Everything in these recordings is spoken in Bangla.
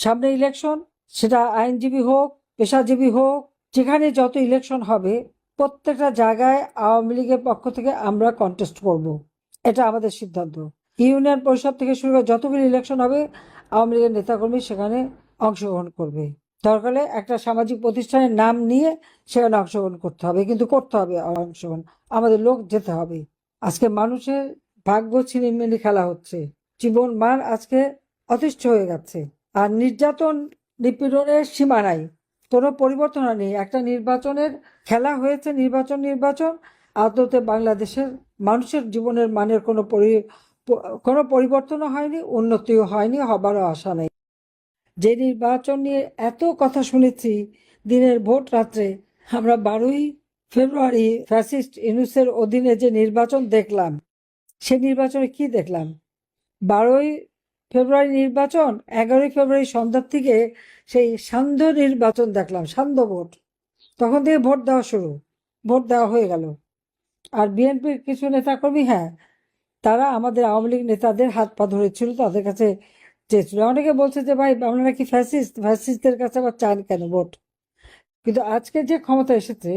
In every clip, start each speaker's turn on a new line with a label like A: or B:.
A: সামনে ইলেকশন, সেটা আইনজীবী হোক, পেশাজীবী হোক, যেখানে যত ইলেকশন হবে প্রত্যেকটা জায়গায় আওয়ামী লীগের পক্ষ থেকে আমরা কন্টেস্ট করব। এটা আমাদের সিদ্ধান্ত। ইউনিয়ন পরিষদ থেকে শুরু করে যতগুলি ইলেকশন হবে আওয়ামী লীগের নেতাকর্মী সেখানে অংশগ্রহণ করবে। দরকার হলে একটা সামাজিক প্রতিষ্ঠানের নাম নিয়ে সেখানে অংশগ্রহণ করতে হবে, কিন্তু করতে হবে অংশগ্রহণ, আমাদের লোক যেতে হবে। আজকে মানুষের ভাগ্য ছিনিমিনি খেলা হচ্ছে, জীবন মান আজকে অতিষ্ঠ হয়ে যাচ্ছে, আর নির্যাতন নিপীড়নের সীমা নাই, কোনো পরিবর্তন নেই। একটা নির্বাচনের খেলা হয়েছে, নির্বাচন আদতে বাংলাদেশের মানুষের জীবনের মানের কোনো পরিবর্তনও হয়নি, উন্নতিও হয়নি, হবারও আশা নেই। যে নির্বাচন নিয়ে এত কথা শুনেছি দিনের ভোট রাত্রে, আমরা 12ই ফেব্রুয়ারি ফ্যাসিস্ট ইউনূসের অধীনে যে নির্বাচন দেখলাম, সে নির্বাচনে কি দেখলাম? 12ই ফেব্রুয়ারি নির্বাচন, 11ই ফেব্রুয়ারি সন্ধ্যার থেকে সেই সান্ধ্য নির্বাচন দেখলাম, সান্ধ্য ভোট। তখন থেকে ভোট দেওয়া শুরু, ভোট দেওয়া হয়ে গেল। আর বিএনপির কিছু নেতাকর্মী, হ্যাঁ, তারা আমাদের আওয়ামী লীগ নেতাদের হাত পা ধরেছিল, তাদের কাছে চেয়েছিল। অনেকে বলছে যে ভাই আমরা নাকি ফ্যাসিস্টদের কাছে আবার চান কেন ভোট? কিন্তু আজকে যে ক্ষমতা এসেছে,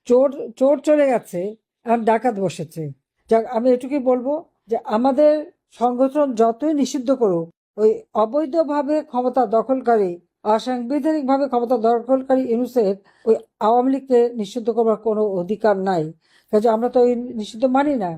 A: চোর চোর চলে গেছে, আর ডাকাত বসেছে। যাক, আমি এটুকুই বলবো যে আমাদের সংগঠন যতই নিষিদ্ধ করুক, ওই অবৈধভাবে ক্ষমতা দখলকারী, অসাংবিধানিকভাবে ক্ষমতা দখলকারী ইউনূসের ওই আওয়ামী লীগকে নিষিদ্ধ করবার কোনো অধিকার নাই। কাজে আমরা তো এই নিষিদ্ধ মানি না।